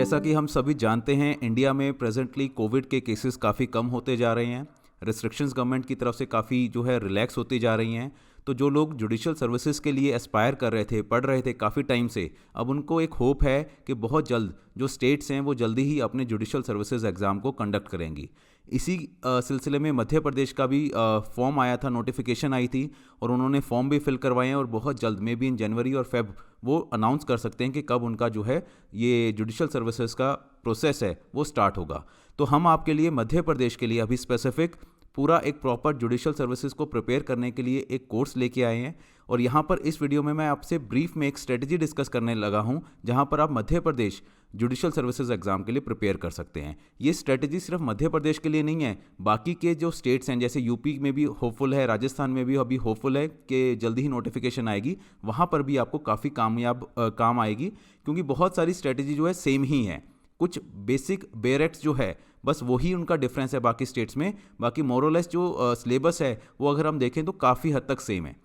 जैसा कि हम सभी जानते हैं, इंडिया में प्रेजेंटली कोविड के केसेस काफ़ी कम होते जा रहे हैं। रिस्ट्रिक्शंस गवर्नमेंट की तरफ से काफ़ी जो है रिलैक्स होती जा रही हैं। तो जो लोग जुडिशल सर्विसेज के लिए एस्पायर कर रहे थे, पढ़ रहे थे काफ़ी टाइम से, अब उनको एक होप है कि बहुत जल्द जो स्टेट्स हैं वो जल्दी ही अपने जुडिशल सर्विसेज एग्ज़ाम को कंडक्ट करेंगी। इसी सिलसिले में मध्य प्रदेश का भी फॉर्म आया था, नोटिफिकेशन आई थी और उन्होंने फॉर्म भी फिल करवाए हैं और बहुत जल्द मे बी इन जनवरी और फेब वो अनाउंस कर सकते हैं कि कब उनका जो है ये जुडिशल सर्विसेज का प्रोसेस है वो स्टार्ट होगा। तो हम आपके लिए मध्य प्रदेश के लिए अभी स्पेसिफिक पूरा एक प्रॉपर जुडिशल सर्विसेज को प्रिपेयर करने के लिए एक कोर्स लेके आए हैं और यहाँ पर इस वीडियो में मैं आपसे ब्रीफ में एक स्ट्रेटजी डिस्कस करने लगा हूँ जहाँ पर आप Madhya Pradesh judicial services exam के लिए प्रिपेयर कर सकते हैं। ये स्ट्रेटजी सिर्फ मध्य प्रदेश के लिए नहीं है, बाकी के जो स्टेट्स हैं जैसे यूपी में भी होपफुल है, राजस्थान में भी अभी होपफुल है कि जल्दी ही नोटिफिकेशन आएगी, वहाँ पर भी आपको काफ़ी काम आएगी क्योंकि बहुत सारी स्ट्रेटजी जो है सेम ही है। कुछ बेसिक बेरेक्ट्स जो है बस वही उनका डिफरेंस है बाकी स्टेट्स में, बाकी मोरलेस जो सिलेबस है वो अगर हम देखें तो काफ़ी हद तक सेम है।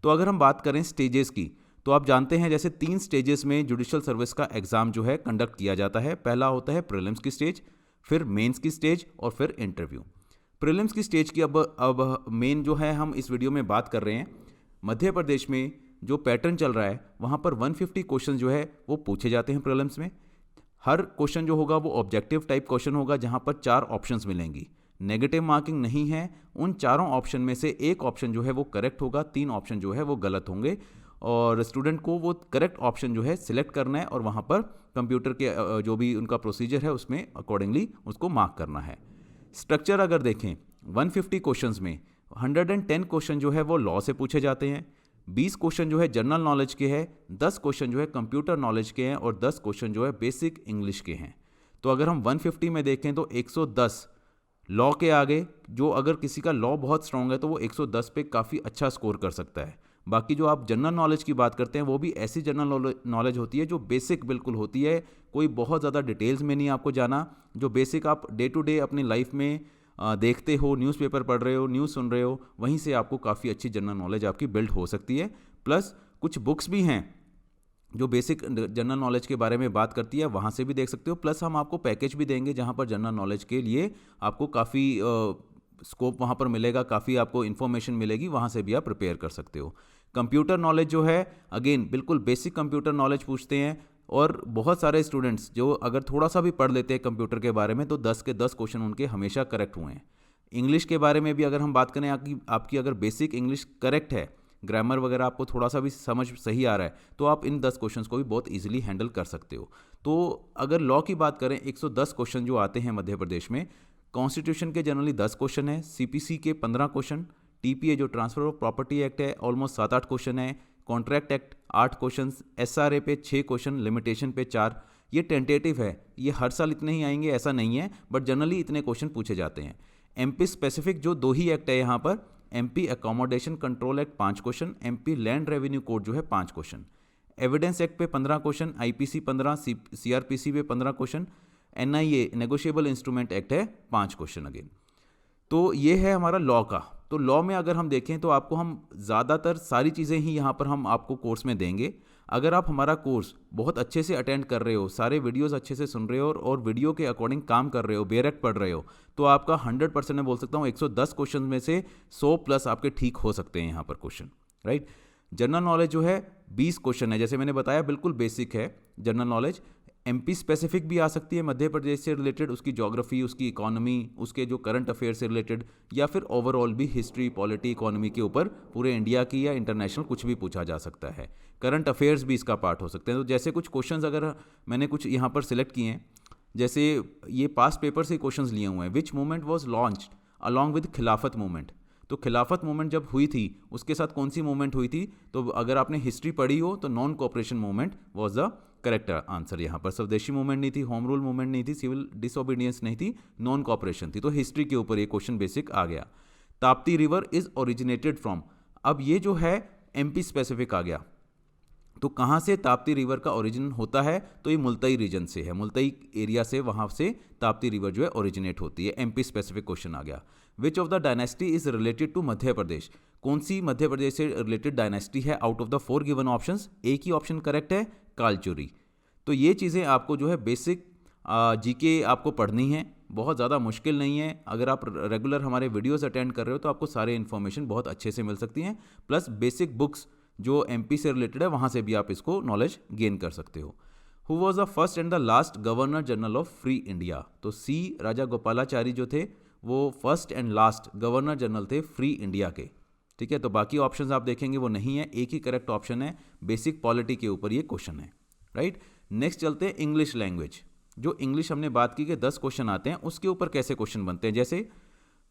तो अगर हम बात करें स्टेजेस की, तो आप जानते हैं जैसे 3 स्टेजेस में जुडिशल सर्विस का एग्ज़ाम जो है कंडक्ट किया जाता है। पहला होता है प्रीलिम्स की स्टेज, फिर मेंस की स्टेज और फिर इंटरव्यू। प्रीलिम्स की स्टेज की अब मेन जो है हम इस वीडियो में बात कर रहे हैं। मध्य प्रदेश में जो पैटर्न चल रहा है वहाँ पर 150 क्वेश्चन जो है वो पूछे जाते हैं प्रीलिम्स में। हर क्वेश्चन जो होगा वो ऑब्जेक्टिव टाइप क्वेश्चन होगा जहाँ पर 4 ऑप्शंस मिलेंगी। नेगेटिव मार्किंग नहीं है, उन चारों ऑप्शन में से एक ऑप्शन जो है वो करेक्ट होगा, 3 ऑप्शन जो है वो गलत होंगे और स्टूडेंट को वो करेक्ट ऑप्शन जो है सिलेक्ट करना है और वहाँ पर कंप्यूटर के जो भी उनका प्रोसीजर है उसमें अकॉर्डिंगली उसको मार्क करना है। स्ट्रक्चर अगर देखें 150 क्वेश्चंस में 110 क्वेश्चन जो है वो लॉ से पूछे जाते हैं, 20 क्वेश्चन जो है जनरल नॉलेज के हैं, 10 क्वेश्चन जो है कंप्यूटर नॉलेज के हैं और 10 क्वेश्चन जो है बेसिक इंग्लिश के हैं। तो अगर हम 150 में देखें तो 110 लॉ के आगे, जो अगर किसी का लॉ बहुत स्ट्रांग है तो वो 110 पे काफ़ी अच्छा स्कोर कर सकता है। बाकी जो आप जनरल नॉलेज की बात करते हैं वो भी ऐसी जनरल नॉलेज होती है जो बेसिक बिल्कुल होती है, कोई बहुत ज़्यादा डिटेल्स में नहीं आपको जाना, जो बेसिक आप डे टू डे अपनी लाइफ में देखते हो, न्यूज़पेपर पढ़ रहे हो, न्यूज़ सुन रहे हो, वहीं से आपको काफ़ी अच्छी जनरल नॉलेज आपकी बिल्ड हो सकती है। प्लस कुछ बुक्स भी हैं जो बेसिक जनरल नॉलेज के बारे में बात करती है, वहाँ से भी देख सकते हो। प्लस हम आपको पैकेज भी देंगे जहाँ पर जनरल नॉलेज के लिए आपको काफ़ी स्कोप वहाँ पर मिलेगा, काफ़ी आपको इन्फॉर्मेशन मिलेगी, वहाँ से भी आप प्रिपेयर कर सकते हो। कंप्यूटर नॉलेज जो है अगेन बिल्कुल बेसिक कंप्यूटर नॉलेज पूछते हैं और बहुत सारे स्टूडेंट्स जो अगर थोड़ा सा भी पढ़ लेते हैं कंप्यूटर के बारे में तो 10 के 10 क्वेश्चन उनके हमेशा करेक्ट हुए हैं। इंग्लिश के बारे में भी अगर हम बात करें, आपकी अगर बेसिक इंग्लिश करेक्ट है, ग्रामर वगैरह आपको थोड़ा सा भी समझ सही आ रहा है तो आप इन 10 क्वेश्चंस को भी बहुत इजीली हैंडल कर सकते हो। तो अगर लॉ की बात करें 110 क्वेश्चन जो आते हैं मध्य प्रदेश में, कॉन्स्टिट्यूशन के जनरली 10 क्वेश्चन है, सीपीसी के 15 क्वेश्चन, टीपीए जो ट्रांसफर ऑफ प्रॉपर्टी एक्ट है ऑलमोस्ट 7-8 क्वेश्चन है, कॉन्ट्रैक्ट एक्ट 8 क्वेश्चन, एसआरए पे 6 क्वेश्चन, लिमिटेशन पे 4। ये टेंटेटिव है, ये हर साल इतने ही आएंगे ऐसा नहीं है, बट जनरली इतने क्वेश्चन पूछे जाते हैं। एमपी स्पेसिफिक जो 2 ही एक्ट है यहाँ पर, MP accommodation control act 5 question, MP land revenue code जो है 5 क्वेश्चन, एविडेंस एक्ट पे 15 क्वेश्चन, आईपीसी 15, सीआरपीसी पे 15 question, NIA negotiable instrument act है 5 क्वेश्चन अगेन। तो ये है हमारा लॉ का। तो लॉ में अगर हम देखें तो आपको हम ज़्यादातर सारी चीज़ें ही यहाँ पर हम आपको कोर्स में देंगे। अगर आप हमारा कोर्स बहुत अच्छे से अटेंड कर रहे हो, सारे वीडियोस अच्छे से सुन रहे हो और वीडियो के अकॉर्डिंग काम कर रहे हो, बेरेक्ट पढ़ रहे हो, तो आपका 100% मैं बोल सकता हूँ 110 क्वेश्चन में से 100 प्लस आपके ठीक हो सकते हैं यहाँ पर क्वेश्चन, राइट। जनरल नॉलेज जो है 20 क्वेश्चन है, जैसे मैंने बताया बिल्कुल बेसिक है जनरल नॉलेज। एमपी स्पेसिफिक भी आ सकती है मध्य प्रदेश से रिलेटेड, उसकी ज्योग्राफी, उसकी इकोनॉमी, उसके जो करंट अफेयर से रिलेटेड, या फिर ओवरऑल भी हिस्ट्री, पॉलिटी, इकोनॉमी के ऊपर पूरे इंडिया की या इंटरनेशनल कुछ भी पूछा जा सकता है। करंट अफेयर्स भी इसका पार्ट हो सकते हैं। तो जैसे कुछ क्वेश्चंस अगर मैंने कुछ यहाँ पर सिलेक्ट किए हैं, जैसे ये पास्ट पेपर से क्वेश्चंस लिए हुए हैं। विच movement was launched along with खिलाफत मूवमेंट, तो खिलाफत मूवमेंट जब हुई थी उसके साथ कौन सी मूवमेंट हुई थी, तो अगर आपने हिस्ट्री पढ़ी हो तो non cooperation movement was the correct answer. यहाँ पर स्वदेशी मूवमेंट नहीं थी, होम रूल मूवमेंट नहीं थी, सिविल डिसोबीडियंस नहीं थी, नॉन कोऑपरेशन थी। तो हिस्ट्री के ऊपर ये क्वेश्चन बेसिक आ गया। Tapti river is originated from, अब ये जो है एमपी स्पेसिफिक आ गया, तो कहाँ से ताप्ती रिवर का ओरिजिन होता है, तो ये मुल्ताई रीजन से है, मुल्ताई एरिया से, वहाँ से ताप्ती रिवर जो है ओरिजिनेट होती है। एमपी स्पेसिफिक क्वेश्चन आ गया। Which of the dynasty is related to Madhya Pradesh, कौन सी मध्य प्रदेश से रिलेटेड डायनेस्टी है out of the 4 given options, एक ही ऑप्शन करेक्ट है, कालचुरी। तो ये चीज़ें आपको जो है बेसिक जीके आपको पढ़नी है, बहुत ज़्यादा मुश्किल नहीं है। अगर आप रेगुलर हमारे वीडियोस अटेंड कर रहे हो तो आपको सारे इन्फॉर्मेशन बहुत अच्छे से मिल सकती हैं। प्लस बेसिक बुक्स जो एमपी से रिलेटेड है वहाँ से भी आप इसको नॉलेज गेन कर सकते हो। Who was the first and the last governor general of free India? तो सी राजा गोपालाचारी जो थे वो first and last governor general थे फ्री इंडिया के। ठीक है, तो बाकी ऑप्शंस आप देखेंगे वो नहीं है, एक ही करेक्ट ऑप्शन है, बेसिक पॉलिटी के ऊपर ये क्वेश्चन है। राइट, नेक्स्ट चलते हैं इंग्लिश लैंग्वेज। जो इंग्लिश हमने बात की कि 10 क्वेश्चन आते हैं, उसके ऊपर कैसे क्वेश्चन बनते हैं, जैसे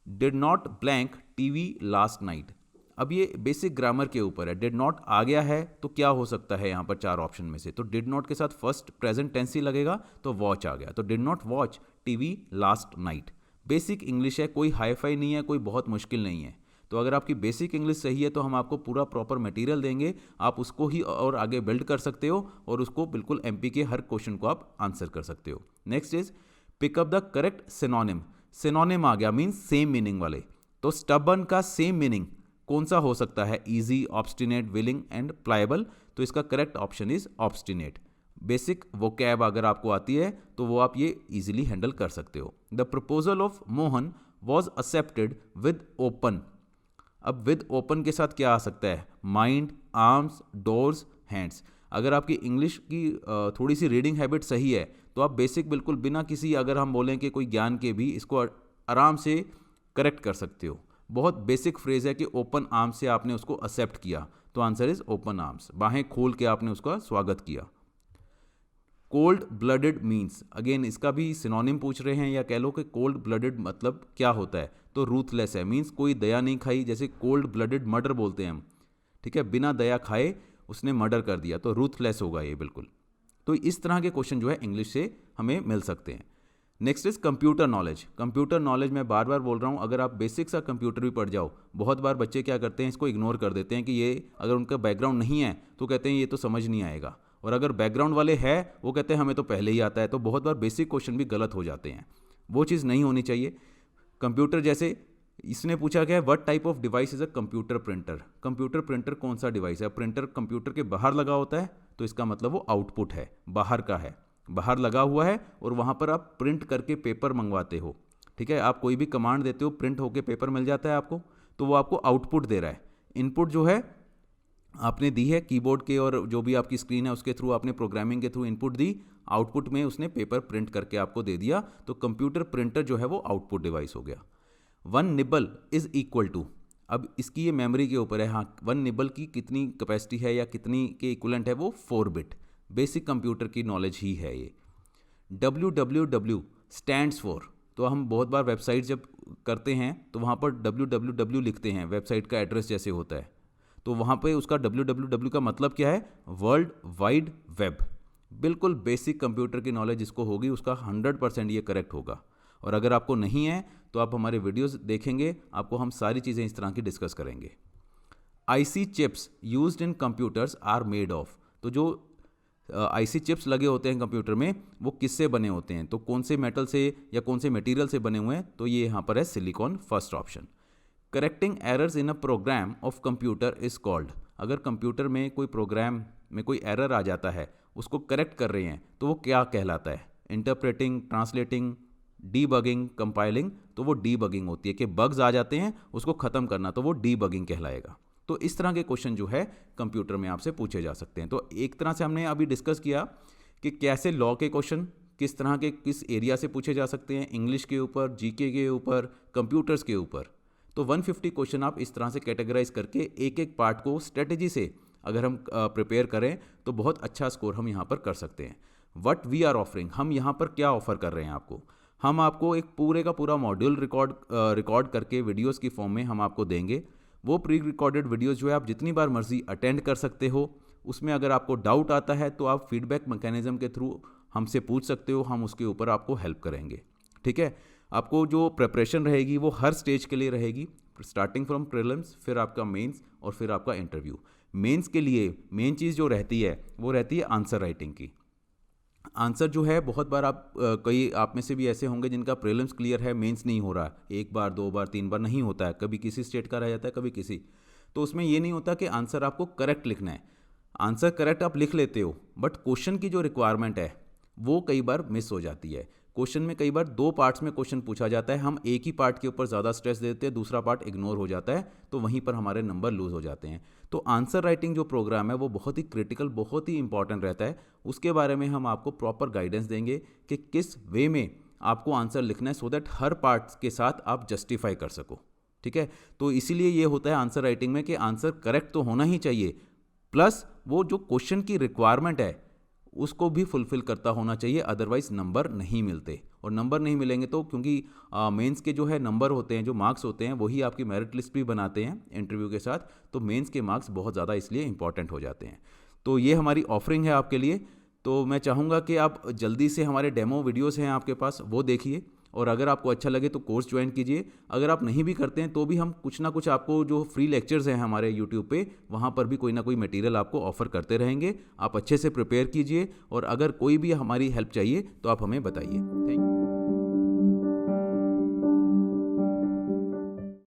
did not blank TV last night. अब ये बेसिक ग्रामर के ऊपर है, डिड नॉट आ गया है तो क्या हो सकता है यहाँ पर 4 ऑप्शन में से, तो डिड नॉट के साथ फर्स्ट प्रेजेंट टेंस ही लगेगा तो वॉच आ गया, तो did not watch TV last night. Basic English है, कोई हाई फाई नहीं है, कोई बहुत मुश्किल नहीं है। तो अगर आपकी बेसिक इंग्लिश सही है तो हम आपको पूरा प्रॉपर मटेरियल देंगे, आप उसको ही और आगे बिल्ड कर सकते हो और उसको बिल्कुल एमपी के हर क्वेश्चन को आप आंसर कर सकते हो। Next is pick up the correct synonym. Synonym आ गया मीन्स सेम मीनिंग वाले, तो स्टबर्न का सेम मीनिंग कौन सा हो सकता है? Easy, obstinate, willing and pliable. तो इसका correct option is obstinate. Basic vocab अगर आपको आती है तो वो आप ये इजीली हैंडल कर सकते हो। The proposal of Mohan was accepted with open. अब विद ओपन के साथ क्या आ सकता है? Mind, arms, doors, hands. अगर आपकी इंग्लिश की थोड़ी सी रीडिंग हैबिट सही है तो आप बेसिक बिल्कुल बिना किसी, अगर हम बोलें कि कोई ज्ञान के भी, इसको आराम से करेक्ट कर सकते हो। बहुत बेसिक फ्रेज है कि ओपन आर्म्स से आपने उसको एक्सेप्ट किया, तो आंसर इज ओपन आर्म्स। बाहें खोल के आपने उसका स्वागत किया। कोल्ड ब्लडेड मीन्स, अगेन इसका भी सिनोनिम पूछ रहे हैं, या कह लो कि कोल्ड ब्लडेड मतलब क्या होता है, तो रूथलेस है, मीन्स कोई दया नहीं खाई, जैसे कोल्ड ब्लडेड मर्डर बोलते हैं हम। ठीक है, बिना दया खाए उसने मर्डर कर दिया, तो रूथलेस होगा ये बिल्कुल। तो इस तरह के क्वेश्चन जो है इंग्लिश से हमें मिल सकते हैं। Next is computer knowledge. Computer knowledge मैं बार बार बोल रहा हूँ, अगर आप बेसिक सा कंप्यूटर भी पढ़ जाओ, बहुत बार बच्चे क्या करते हैं, इसको इग्नोर कर देते हैं कि ये अगर उनका बैकग्राउंड नहीं है तो कहते हैं ये तो समझ नहीं आएगा, और अगर बैकग्राउंड वाले है वो कहते हैं हमें तो पहले ही आता है, तो बहुत बार बेसिक क्वेश्चन भी गलत हो जाते हैं। वो चीज़ नहीं होनी चाहिए। कंप्यूटर जैसे इसने पूछा क्या है, what type of device is a computer printer. Computer printer कौन सा डिवाइस है? प्रिंटर कंप्यूटर के बाहर लगा होता है, तो इसका मतलब वो आउटपुट है, बाहर का है, बाहर लगा हुआ है और वहाँ पर आप प्रिंट करके पेपर मंगवाते हो। ठीक है, आप कोई भी कमांड देते हो, प्रिंट होके पेपर मिल जाता है आपको, तो वो आपको आउटपुट दे रहा है। इनपुट जो है आपने दी है कीबोर्ड के और जो भी आपकी स्क्रीन है उसके थ्रू, आपने प्रोग्रामिंग के थ्रू इनपुट दी, आउटपुट में उसने पेपर प्रिंट करके आपको दे दिया, तो कंप्यूटर प्रिंटर जो है वो आउटपुट डिवाइस हो गया। 1 निबल इज इक्वल टू, अब इसकी ये मेमोरी के ऊपर है। हाँ, 1 निबल की कितनी कैपेसिटी है या कितनी के इक्वलेंट है, वो 4 बिट। बेसिक कंप्यूटर की नॉलेज ही है ये। www स्टैंड्स फॉर, तो हम बहुत बार वेबसाइट जब करते हैं तो वहाँ पर www लिखते हैं, वेबसाइट का एड्रेस जैसे होता है, तो वहाँ पे उसका www का मतलब क्या है? World wide web. बिल्कुल बेसिक कंप्यूटर की नॉलेज जिसको होगी उसका 100% ये करेक्ट होगा। और अगर आपको नहीं है तो आप हमारे वीडियोस देखेंगे, आपको हम सारी चीज़ें इस तरह की डिस्कस करेंगे। IC chips used in computers are made of, तो जो आईसी चिप्स लगे होते हैं कंप्यूटर में वो किससे बने होते हैं, तो कौन से मेटल से या कौन से मटेरियल से बने हुए हैं, तो ये यहाँ पर है silicon, first option. Correcting errors in a program of computer is called, अगर कंप्यूटर में कोई प्रोग्राम में कोई एरर आ जाता है, उसको करेक्ट कर रहे हैं, तो वो क्या कहलाता है? इंटरप्रेटिंग, ट्रांसलेटिंग, डीबगिंग, कंपाइलिंग, तो वो डीबगिंग होती है कि बग्स आ जाते हैं उसको ख़त्म करना, तो वो डीबगिंग कहलाएगा। तो इस तरह के क्वेश्चन जो है कंप्यूटर में आपसे पूछे जा सकते हैं। तो एक तरह से हमने अभी डिस्कस किया कि कैसे लॉ के क्वेश्चन किस तरह के किस एरिया से पूछे जा सकते हैं, इंग्लिश के ऊपर, जीके के ऊपर, कंप्यूटर्स के ऊपर। तो 150 क्वेश्चन आप इस तरह से कैटेगराइज करके एक एक पार्ट को स्ट्रेटेजी से अगर हम प्रिपेयर करें तो बहुत अच्छा स्कोर हम यहाँ पर कर सकते हैं। व्हाट वी आर ऑफरिंग, हम यहाँ पर क्या ऑफर कर रहे हैं आपको? हम आपको एक पूरे का पूरा मॉड्यूल रिकॉर्ड करके वीडियोस की फॉर्म में हम आपको देंगे। वो प्री रिकॉर्डेड वीडियोस जो है आप जितनी बार मर्जी अटेंड कर सकते हो। उसमें अगर आपको डाउट आता है तो आप फीडबैक मैकेनिज्म के थ्रू हमसे पूछ सकते हो, हम उसके ऊपर आपको हेल्प करेंगे। ठीक है, आपको जो प्रिपरेशन रहेगी वो हर स्टेज के लिए रहेगी, स्टार्टिंग फ्रॉम प्रीलिम्स, फिर आपका मेंस और फिर आपका इंटरव्यू। मेंस के लिए मेन चीज़ जो रहती है वो रहती है आंसर राइटिंग की। आंसर जो है बहुत बार आप कई आप में से भी ऐसे होंगे जिनका प्रीलिम्स क्लियर है, मेंस नहीं हो रहा, एक बार, दो बार, तीन बार नहीं होता है, कभी किसी स्टेट का रह जाता है, कभी किसी। तो उसमें ये नहीं होता कि आंसर आपको करेक्ट लिखना है। आंसर करेक्ट आप लिख लेते हो, बट क्वेश्चन की जो रिक्वायरमेंट है वो कई बार मिस हो जाती है। क्वेश्चन में कई बार 2 पार्ट्स में क्वेश्चन पूछा जाता है, हम एक ही पार्ट के ऊपर ज़्यादा स्ट्रेस देते हैं, दूसरा पार्ट इग्नोर हो जाता है, तो वहीं पर हमारे नंबर लूज़ हो जाते हैं। तो आंसर राइटिंग जो प्रोग्राम है वो बहुत ही क्रिटिकल, बहुत ही इंपॉर्टेंट रहता है। उसके बारे में हम आपको प्रॉपर गाइडेंस देंगे कि किस वे में आपको आंसर लिखना है, सो दैट हर पार्ट के साथ आप जस्टिफाई कर सको। ठीक है, तो इसीलिए ये होता है आंसर राइटिंग में कि आंसर करेक्ट तो होना ही चाहिए, प्लस वो जो क्वेश्चन की रिक्वायरमेंट है उसको भी फुलफिल करता होना चाहिए, अदरवाइज नंबर नहीं मिलते। और नंबर नहीं मिलेंगे तो क्योंकि मेंस के जो है नंबर होते हैं, जो मार्क्स होते हैं, वही आपकी मेरिट लिस्ट भी बनाते हैं इंटरव्यू के साथ, तो मेंस के मार्क्स बहुत ज़्यादा इसलिए इंपॉर्टेंट हो जाते हैं। तो ये हमारी ऑफरिंग है आपके लिए। तो मैं चाहूँगा कि आप जल्दी से हमारे डेमो वीडियोस हैं आपके पास, वो देखिए, और अगर आपको अच्छा लगे तो कोर्स ज्वाइन कीजिए। अगर आप नहीं भी करते हैं तो भी हम कुछ ना कुछ आपको जो फ्री लेक्चर्स हैं हमारे यूट्यूब पे, वहाँ पर भी कोई ना कोई मटेरियल आपको ऑफर करते रहेंगे। आप अच्छे से प्रिपेयर कीजिए, और अगर कोई भी हमारी हेल्प चाहिए तो आप हमें बताइए। Thank you.